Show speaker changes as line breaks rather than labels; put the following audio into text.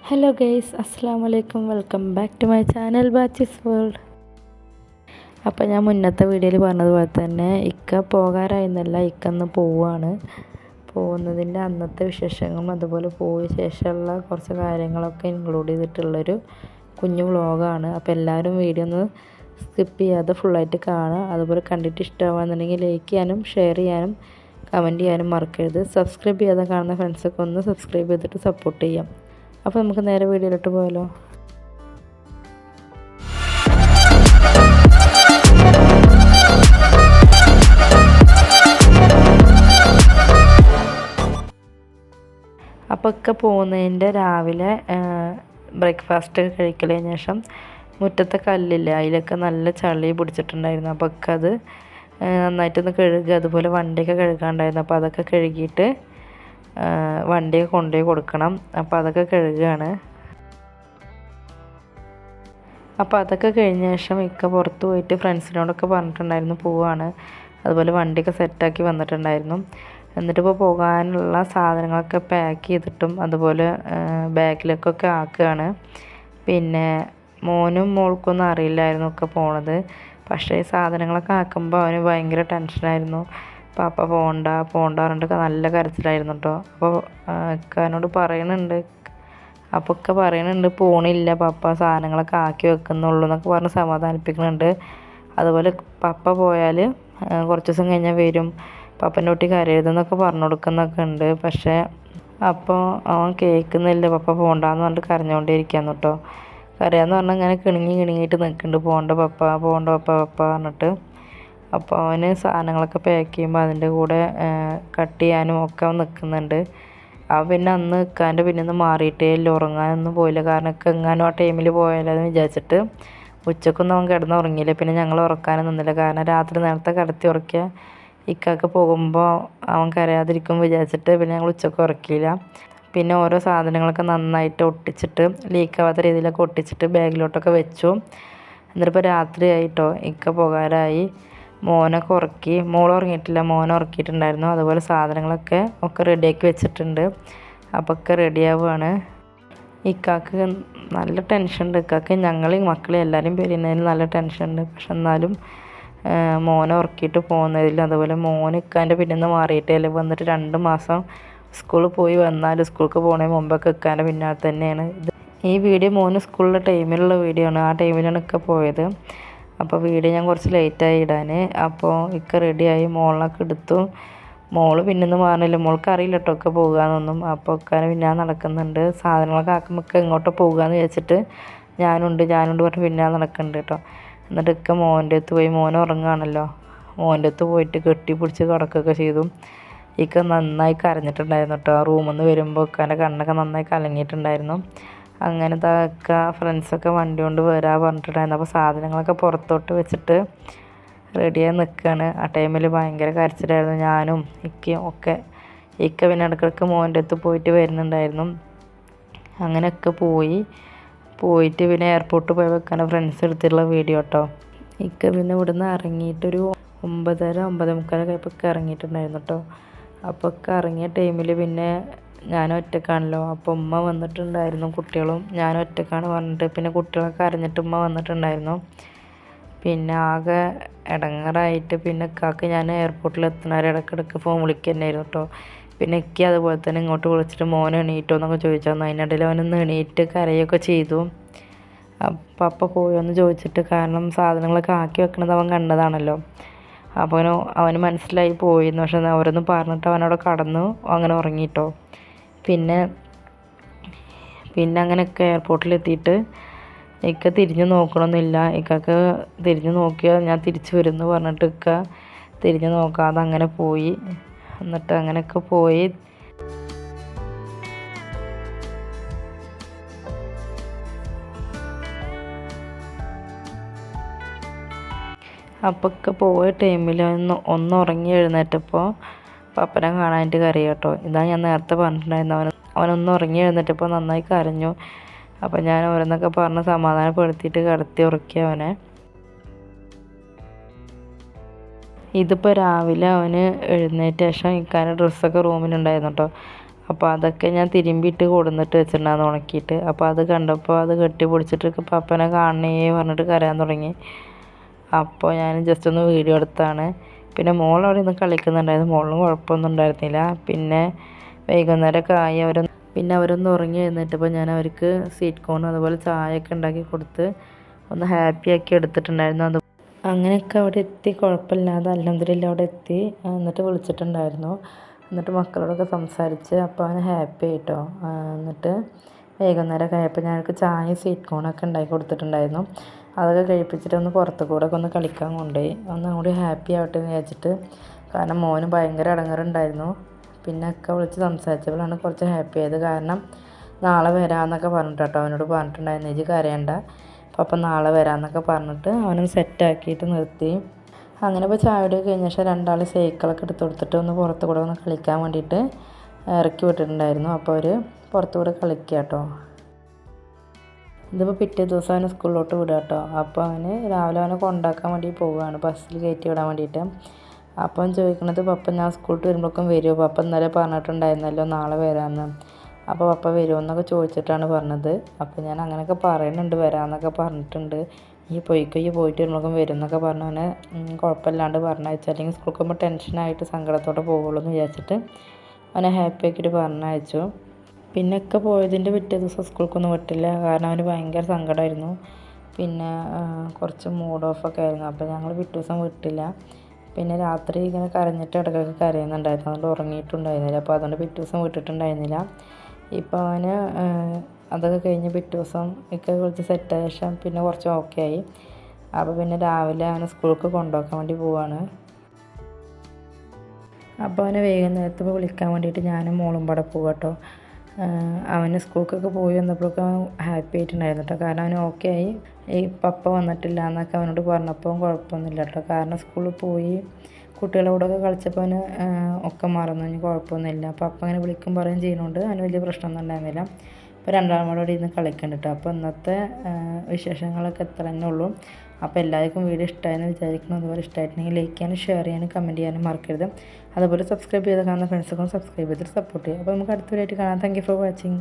Hello guys, അസ്സാം വലൈക്കും. Welcome back to my channel ബാച്ചിസ് വേൾഡ്. അപ്പോൾ ഞാൻ മുന്നത്തെ വീഡിയോയിൽ പറഞ്ഞതുപോലെ തന്നെ ഇക്ക പോകാറായിരുന്നല്ല, ഇക്കന്ന് പോവുകയാണ്. പോകുന്നതിൻ്റെ അന്നത്തെ വിശേഷങ്ങളും അതുപോലെ പോയ ശേഷമുള്ള കുറച്ച് കാര്യങ്ങളൊക്കെ ഇൻക്ലൂഡ് ചെയ്തിട്ടുള്ളൊരു കുഞ്ഞു വ്ളോഗാണ്. അപ്പോൾ എല്ലാവരും വീഡിയോ ഒന്ന് സ്കിപ്പ് ചെയ്യാതെ ഫുള്ളായിട്ട് കാണുക. അതുപോലെ കണ്ടിട്ട് ഇഷ്ടമാകുന്നുണ്ടെങ്കിൽ ലൈക്ക് ചെയ്യാനും ഷെയർ ചെയ്യാനും കമൻറ്റ് ചെയ്യാനും മറക്കരുത്. സബ്സ്ക്രൈബ് ചെയ്യാതെ കാണുന്ന ഫ്രണ്ട്സൊക്കെ ഒന്ന് സബ്സ്ക്രൈബ് ചെയ്തിട്ട് സപ്പോർട്ട് ചെയ്യാം. അപ്പോൾ നമുക്ക് നേരെ വീഡിയോയിലോട്ട് പോയാലോ. അപ്പോൾ ഒക്കെ പോകുന്നതിൻ്റെ രാവിലെ ബ്രേക്ക്ഫാസ്റ്റ് കഴിക്കലതിന് ശേഷം മുറ്റത്തെ കല്ലില്ല, അതിലൊക്കെ നല്ല ചളി പിടിച്ചിട്ടുണ്ടായിരുന്നു. അപ്പോൾ ഒക്കെ അത് നന്നായിട്ടൊന്ന് കഴുകുക. അതുപോലെ വണ്ടിയൊക്കെ കഴുകാണ്ടായിരുന്നു. അപ്പോൾ അതൊക്കെ കഴുകിയിട്ട് വണ്ടിയൊക്കെ കൊണ്ടുപോയി കൊടുക്കണം. അപ്പോൾ അതൊക്കെ കഴുകുകയാണ്. അപ്പോൾ അതൊക്കെ കഴിഞ്ഞ ശേഷം ഇക്ക പുറത്ത് പോയിട്ട് ഫ്രണ്ട്സിനോടൊക്കെ പറഞ്ഞിട്ടുണ്ടായിരുന്നു പോവാണ്. അതുപോലെ വണ്ടിയൊക്കെ സെറ്റാക്കി വന്നിട്ടുണ്ടായിരുന്നു. എന്നിട്ടിപ്പോൾ പോകാനുള്ള സാധനങ്ങളൊക്കെ പാക്ക് ചെയ്തിട്ടും അതുപോലെ ബാഗിലേക്കൊക്കെ ആക്കുകയാണ്. പിന്നെ മോനും മോൾക്കൊന്നും അറിയില്ലായിരുന്നു ഒക്കെ പോണത്. പക്ഷേ ഈ സാധനങ്ങളൊക്കെ ആക്കുമ്പോൾ അവന് ഭയങ്കര ടെൻഷനായിരുന്നു. പാപ്പ പോകണ്ട പറഞ്ഞിട്ട് നല്ല കരച്ചിലായിരുന്നു കേട്ടോ. അപ്പോൾ ഇക്കാനോട് പറയുന്നുണ്ട്, അപ്പോൾ ഒക്കെ പറയുന്നുണ്ട് പോണില്ല പപ്പ, സാധനങ്ങളൊക്കെ ആക്കി വെക്കുന്നുള്ളൂ എന്നൊക്കെ പറഞ്ഞ് സമാധാനിപ്പിക്കുന്നുണ്ട്. അതുപോലെ പപ്പ പോയാൽ കുറച്ച് ദിവസം കഴിഞ്ഞാൽ വരും, പപ്പൻ്റെ കുട്ടി കരയരുതെന്നൊക്കെ പറഞ്ഞു കൊടുക്കുന്നൊക്കെ ഉണ്ട്. പക്ഷേ അപ്പോൾ അവൻ കേൾക്കുന്നില്ല, പപ്പ പോകണ്ടെന്ന് പറഞ്ഞിട്ട് കരഞ്ഞുകൊണ്ടേയിരിക്കാന്ന് കേട്ടോ. കരയാന്ന് പറഞ്ഞാൽ ഇങ്ങനെ കിണുങ്ങിയിട്ട് നിൽക്കുന്നുണ്ട്, പോകണ്ട പപ്പ പറഞ്ഞിട്ട്. അപ്പോൾ അവന് സാധനങ്ങളൊക്കെ പാക്ക് ചെയ്യുമ്പോൾ അതിൻ്റെ കൂടെ കട്ട് ചെയ്യാനും ഒക്കെ അവൻ നിൽക്കുന്നുണ്ട്. അവൻ പിന്നെ അന്ന് ഇക്കാൻ്റെ പിന്നെ ഒന്ന് മാറിയിട്ടേ ഇല്ല, ഉറങ്ങാനൊന്നും പോയില്ല. കാരണം ഒക്കെ എങ്ങാനും ആ ടൈമിൽ പോയാലെന്ന് വിചാരിച്ചിട്ട് ഉച്ചക്കൊന്നും അവൻ കിടന്നുറങ്ങിയില്ല. പിന്നെ ഞങ്ങൾ ഉറക്കാനും നിന്നില്ല, കാരണം രാത്രി നേരത്തെ കിടത്തി ഉറക്കിയ ഇക്കൊക്കെ പോകുമ്പോൾ അവൻ കരയാതിരിക്കും വിചാരിച്ചിട്ട് പിന്നെ ഞങ്ങൾ ഉച്ചക്ക് ഉറക്കിയില്ല. പിന്നെ ഓരോ സാധനങ്ങളൊക്കെ നന്നായിട്ട് ഒട്ടിച്ചിട്ട് ലീക്കാവാത്ത രീതിയിലൊക്കെ ഒട്ടിച്ചിട്ട് ബാഗിലോട്ടൊക്കെ വെച്ചു. എന്നിട്ടിപ്പോൾ രാത്രി ആയിട്ടോ, ഇക്ക പോകാനായി. മോനൊക്കെ ഉറക്കി, മോൾ ഉറങ്ങിയിട്ടില്ല, മോനെ ഉറക്കിയിട്ടുണ്ടായിരുന്നു. അതുപോലെ സാധനങ്ങളൊക്കെ റെഡിയാക്കി വെച്ചിട്ടുണ്ട്. അപ്പോൾ ഒക്കെ റെഡിയാവുകയാണ്. ഇക്കാക്ക് നല്ല ടെൻഷനുണ്ട്. ഇക്കാക്ക് ഞങ്ങളെയും മക്കളെയും എല്ലാവരും പിരിയുന്നതിന് നല്ല ടെൻഷനുണ്ട്. പക്ഷെ എന്നാലും മോനെ ഉറക്കിയിട്ട് പോകുന്നതിൽ, അതുപോലെ മോന് ഇക്കാൻ്റെ പിന്നിൽ മാറിയിട്ടേ വന്നിട്ട് 2 മാസം സ്കൂളിൽ പോയി വന്നാൽ സ്കൂൾക്ക് പോകുന്നതിന് മുമ്പൊക്കെ ഇക്കാൻ്റെ പിന്നാലെ തന്നെയാണ്. ഈ വീഡിയോ മോന് സ്കൂളിലെ ടൈമിലുള്ള വീഡിയോ ആണ്. ആ ടൈമിലാണ് ഇക്ക പോയത്. അപ്പോൾ വീഡിയോ ഞാൻ കുറച്ച് ലേറ്റായി ഇടാൻ. അപ്പോൾ ഇക്ക റെഡിയായി, മോളിനൊക്കെ എടുത്തു. മോള് പിന്നൊന്നും പറഞ്ഞില്ല, മോൾക്ക് അറിയില്ല കേട്ടോ ഒക്കെ പോകുകയെന്നൊന്നും. അപ്പോൾ ഇക്കാനെ പിന്നാലെ നടക്കുന്നുണ്ട്. സാധനങ്ങളൊക്കെ ആക്കുമ്പോൾ ഒക്കെ എങ്ങോട്ടോ പോകുകയെന്ന് വെച്ചിട്ട് ഞാനുണ്ട് പറഞ്ഞ് പിന്നാലെ നടക്കുന്നുണ്ട് കേട്ടോ. എന്നിട്ട് ഇക്ക മോൻ്റെ അടുത്ത് പോയി, മോൻ ഉറങ്ങുകയാണല്ലോ, മോൻ്റെ അടുത്ത് പോയിട്ട് കെട്ടിപ്പിടിച്ച് കിടക്കുകയൊക്കെ ചെയ്തു. ഇക്ക നന്നായി കരഞ്ഞിട്ടുണ്ടായിരുന്നു കേട്ടോ. ആ റൂമിൽ നിന്ന് വരുമ്പോൾ ഇക്കാൻ്റെ കണ്ണൊക്കെ നന്നായി കലങ്ങിയിട്ടുണ്ടായിരുന്നു. അങ്ങനെ ഇക്ക ഫ്രണ്ട്സൊക്കെ വണ്ടി കൊണ്ട് വരാൻ പറഞ്ഞിട്ടുണ്ടായിരുന്നു. അപ്പോൾ സാധനങ്ങളൊക്കെ പുറത്തോട്ട് വെച്ചിട്ട് റെഡിയായി നിൽക്കുകയാണ്. ആ ടൈമിൽ ഭയങ്കര കരച്ചിലായിരുന്നു, ഞാനും ഇക്കയും ഒക്കെ. ഇക്ക പിന്നെ ഇടയ്ക്കിടയ്ക്ക് മോൻ്റെ അടുത്ത് പോയിട്ട് വരുന്നുണ്ടായിരുന്നു. അങ്ങനെയൊക്കെ പോയിട്ട് പിന്നെ എയർപോർട്ടിൽ പോയി വെക്കാൻ ഫ്രണ്ട്സ് എടുത്തിട്ടുള്ള വീഡിയോ കേട്ടോ. ഇക്ക പിന്നെ ഇവിടുന്ന് ഇറങ്ങിയിട്ടൊരു 9:30-9:45 ആയപ്പോൾ ഇറങ്ങിയിട്ടുണ്ടായിരുന്നു കേട്ടോ. അപ്പോൾ ഇറങ്ങിയ ടൈമിൽ പിന്നെ ഞാൻ ഒറ്റക്കാണല്ലോ. അപ്പോൾ ഉമ്മ വന്നിട്ടുണ്ടായിരുന്നു, കുട്ടികളും ഞാനും ഒറ്റക്കാണ് പറഞ്ഞിട്ട്. പിന്നെ കുട്ടികളൊക്കെ അറിഞ്ഞിട്ട് ഉമ്മ വന്നിട്ടുണ്ടായിരുന്നു. പിന്നെ ആകെ ഇടങ്ങറായിട്ട് പിന്നെ ഇക്കാക്ക് ഞാൻ എയർപോർട്ടിൽ എത്തുന്നവരെ ഇടയ്ക്കിടയ്ക്ക് ഫോൺ വിളിക്കുന്നതായിരുന്നു കേട്ടോ. പിന്നെ ഇക്കി അതുപോലെ തന്നെ ഇങ്ങോട്ട് വിളിച്ചിട്ട് മോനെ എണീറ്റോ എന്നൊക്കെ ചോദിച്ചാൽ അതിനിടയിൽ അവനൊന്ന് എണീറ്റ് കരയൊക്കെ ചെയ്തു. പപ്പ പോയോ എന്ന് ചോദിച്ചിട്ട്, കാരണം സാധനങ്ങളൊക്കെ ആക്കി വെക്കണത് അവൻ കണ്ടതാണല്ലോ. അപ്പോൾ അവന് മനസ്സിലായി പോയിന്ന്. പക്ഷെ അവരൊന്നും പറഞ്ഞിട്ട് അവനവിടെ കടന്നു അങ്ങനെ ഉറങ്ങിയിട്ടോ. പിന്നെ അങ്ങനെയൊക്കെ എയർപോർട്ടിലെത്തിയിട്ട് ഇക്ക തിരിഞ്ഞു നോക്കണമെന്നില്ല. ഇക്കക്ക് തിരിഞ്ഞു നോക്കിയാൽ ഞാൻ തിരിച്ചു വരുമെന്ന് പറഞ്ഞിട്ട് ഇക്ക തിരിഞ്ഞു നോക്കാതെ അങ്ങനെ പോയി. എന്നിട്ട് അങ്ങനെയൊക്കെ പോയി. അപ്പോൾ ഒക്കെ പോയ ടൈമിൽ ഒന്ന് ഉറങ്ങി എഴുന്നേറ്റപ്പോൾ പപ്പനെ കാണാനായിട്ട് കരയും കേട്ടോ. ഇതാണ് ഞാൻ നേരത്തെ പറഞ്ഞിട്ടുണ്ടായിരുന്നു. അവനൊന്ന് ഉറങ്ങി എഴുന്നേറ്റപ്പോൾ നന്നായി കരഞ്ഞു. അപ്പോൾ ഞാൻ ഓരോന്നൊക്കെ പറഞ്ഞ് സമാധാനപ്പെടുത്തിയിട്ട് കിടത്തി ഉറക്കി അവനെ. ഇതിപ്പോൾ രാവിലെ അവന് എഴുന്നേറ്റ ശേഷം ഇക്കാൻ്റെ ഡ്രസ്സൊക്കെ റൂമിലുണ്ടായിരുന്നു കേട്ടോ. അപ്പോൾ അതൊക്കെ ഞാൻ തിരുമ്പിയിട്ട് കൊടുന്നിട്ട് വെച്ചിട്ടുണ്ടായിരുന്നു ഉണക്കിയിട്ട്. അപ്പോൾ അത് കണ്ടപ്പോൾ അത് കെട്ടി പിടിച്ചിട്ട് പപ്പനെ കാണണേ പറഞ്ഞിട്ട് കരയാൻ തുടങ്ങി. അപ്പോൾ ഞാൻ ജസ്റ്റ് ഒന്ന് വീഡിയോ എടുത്താണ്. പിന്നെ മോൾ അവിടെ നിന്ന് കളിക്കുന്നുണ്ടായിരുന്നു. മോളിന് കുഴപ്പമൊന്നും ഉണ്ടായിരുന്നില്ല. പിന്നെ വൈകുന്നേരമൊക്കെ ആയി അവരൊന്ന് ഉറങ്ങി എഴുന്നേറ്റപ്പോൾ ഞാൻ അവർക്ക് സ്വീറ്റ് കോണും അതുപോലെ ചായയൊക്കെ ഉണ്ടാക്കി കൊടുത്ത് ഒന്ന് ഹാപ്പിയാക്കി എടുത്തിട്ടുണ്ടായിരുന്നു. അങ്ങനെയൊക്കെ അവിടെ എത്തി, കുഴപ്പമില്ലാതെ അൽഹംദുലില്ലാ അവിടെ എത്തി. എന്നിട്ട് വിളിച്ചിട്ടുണ്ടായിരുന്നു. എന്നിട്ട് മക്കളോടൊക്കെ സംസാരിച്ച് അപ്പോൾ അവന് ഹാപ്പി ആയിട്ടോ. എന്നിട്ട് വൈകുന്നേരമൊക്കെ ആയപ്പോൾ ഞങ്ങൾക്ക് ചായയും സ്വീറ്റ് കോണൊക്കെ ഉണ്ടാക്കി കൊടുത്തിട്ടുണ്ടായിരുന്നു. അതൊക്കെ കഴിപ്പിച്ചിട്ട് ഒന്ന് പുറത്ത് കൂടെ ഒക്കെ ഒന്ന് കളിക്കാൻ കൊണ്ടുപോയി. ഒന്നും കൂടി ഹാപ്പി ആവട്ടെ എന്ന് വിചാരിച്ചിട്ട്. കാരണം മോന് ഭയങ്കര ഇടങ്ങേറുണ്ടായിരുന്നു. പിന്നെ ഒക്കെ വിളിച്ച് സംസാരിച്ചപ്പോഴാണ് കുറച്ച് ഹാപ്പി ആയത്. കാരണം നാളെ വരാമെന്നൊക്കെ പറഞ്ഞിട്ട് കേട്ടോ അവനോട് പറഞ്ഞിട്ടുണ്ടായിരുന്നു, ഇജ്ജ് കരയണ്ട, അപ്പം നാളെ വരാമെന്നൊക്കെ പറഞ്ഞിട്ട് അവനും സെറ്റാക്കിയിട്ട് നിർത്തി. അങ്ങനെ ഇപ്പോൾ ചായയുടെ കഴിഞ്ഞ ശേഷം രണ്ടാൾ സൈക്കിളൊക്കെ എടുത്ത് കൊടുത്തിട്ട് ഒന്ന് പുറത്ത് കൂടെ ഒന്ന് കളിക്കാൻ വേണ്ടിയിട്ട് ഇറക്കി വിട്ടിട്ടുണ്ടായിരുന്നു. അപ്പോൾ അവർ പുറത്ത് കൂടെ കളിക്കുക കേട്ടോ. ഇതിപ്പോൾ പിറ്റേ ദിവസം അവനെ സ്കൂളിലോട്ട് വിടുക കേട്ടോ. അപ്പോൾ രാവിലെ അവനെ കൊണ്ടാക്കാൻ വേണ്ടി പോവുകയാണ്, ബസ്സിൽ കയറ്റി വിടാൻ വേണ്ടിയിട്ട്. അപ്പം ചോദിക്കണത്, പപ്പ ഞാൻ സ്കൂളിൽ വരുമ്പോഴേക്കും വരുമോ, പപ്പ ഇന്നലെ പറഞ്ഞിട്ടുണ്ടായിരുന്നല്ലോ നാളെ വരാമെന്ന്, അപ്പോൾ പപ്പ വരുമോ എന്നൊക്കെ ചോദിച്ചിട്ടാണ് പറഞ്ഞത്. അപ്പോൾ ഞാൻ അങ്ങനെയൊക്കെ പറയുന്നുണ്ട്, വരാമെന്നൊക്കെ പറഞ്ഞിട്ടുണ്ട്, ഈ പോയിട്ട് വരുമ്പോഴേക്കും വരും എന്നൊക്കെ പറഞ്ഞു. അവനെ കുഴപ്പമില്ലാണ്ട് പറഞ്ഞയച്ചു. അല്ലെങ്കിൽ സ്കൂളിൽ പോകുമ്പോൾ ടെൻഷനായിട്ട് സങ്കടത്തോടെ പോകുള്ളൂ എന്ന് വിചാരിച്ചിട്ട് അവനെ ഹാപ്പി ആക്കിയിട്ട് പറഞ്ഞയച്ചു. പിന്നെയൊക്കെ പോയതിൻ്റെ പിറ്റേ ദിവസം സ്കൂൾക്കൊന്നും വിട്ടില്ല. കാരണം അവന് ഭയങ്കര സങ്കടമായിരുന്നു. പിന്നെ കുറച്ച് മൂഡ് ഓഫൊക്കെ ആയിരുന്നു. അപ്പോൾ ഞങ്ങൾ പിറ്റേ ദിവസം വിട്ടില്ല. പിന്നെ രാത്രി ഇങ്ങനെ കരഞ്ഞിട്ട് ഇടയ്ക്കൊക്കെ കരയുന്നുണ്ടായിരുന്നു. അതുകൊണ്ട് ഉറങ്ങിയിട്ടുണ്ടായിരുന്നില്ല. അപ്പോൾ അതുകൊണ്ട് പിറ്റേ ദിവസം വിട്ടിട്ടുണ്ടായിരുന്നില്ല. ഇപ്പോൾ അവന് അതൊക്കെ കഴിഞ്ഞ് പിറ്റേ ദിവസം ഒക്കെ കുറച്ച് സെറ്റായ ശേഷം പിന്നെ കുറച്ച് ഓക്കെ ആയി. അപ്പോൾ പിന്നെ രാവിലെ അവനെ സ്കൂൾക്ക് കൊണ്ടുപോകാൻ വേണ്ടി പോവാണ്. അപ്പോൾ അവനെ വൈകുന്നേരത്ത് വിളിക്കാൻ വേണ്ടിയിട്ട് ഞാനും മോളും പാടെ പോകാം കേട്ടോ. അവന് സ്കൂൾക്കൊക്കെ പോയി വന്നപ്പോഴൊക്കെ അവൻ ഹാപ്പി ആയിട്ടുണ്ടായിരുന്നു കേട്ടോ. കാരണം അവന് ഓക്കെ ആയി. ഈ പപ്പ വന്നിട്ടില്ല എന്നൊക്കെ അവനോട് പറഞ്ഞപ്പോൾ കുഴപ്പമൊന്നുമില്ല കേട്ടോ. കാരണം സ്കൂളിൽ പോയി കുട്ടികളുടെ കൂടെയൊക്കെ കളിച്ചപ്പോൾ അവന് ഒക്കെ മറന്നു, ഇനി കുഴപ്പമൊന്നുമില്ല. അപ്പോൾ അപ്പം അങ്ങനെ വിളിക്കും പറയുകയും ചെയ്യുന്നതുകൊണ്ട് അവന് വലിയ പ്രശ്നമൊന്നും ഉണ്ടായിരുന്നില്ല. ഇപ്പോൾ രണ്ടാളും കൂടെ ഇരുന്ന് കളിക്കുന്നുണ്ട് കേട്ടോ. അപ്പോൾ ഇന്നത്തെ വിശേഷങ്ങളൊക്കെ എത്ര തന്നെ ഉള്ളൂ. അപ്പോൾ എല്ലാവർക്കും വീഡിയോ ഇഷ്ടമായെന്ന് വിചാരിക്കണം. അതുപോലെ ഇഷ്ടമായിട്ടുണ്ടെങ്കിൽ ലൈക്ക് ചെയ്യാനും ഷെയർ ചെയ്യാനും കമൻറ്റ് ചെയ്യാനും മറക്കരുത്. അതുപോലെ സബ്സ്ക്രൈബ് ചെയ്ത് കാണുന്ന ഫ്രണ്ട്സൊക്കെ സബ്സ്ക്രൈബ് ചെയ്തിട്ട് സപ്പോർട്ട് ചെയ്യുക. അപ്പോൾ നമുക്ക് അടുത്ത വീഡിയോ ആയിട്ട് കാണാം. Thank you for watching.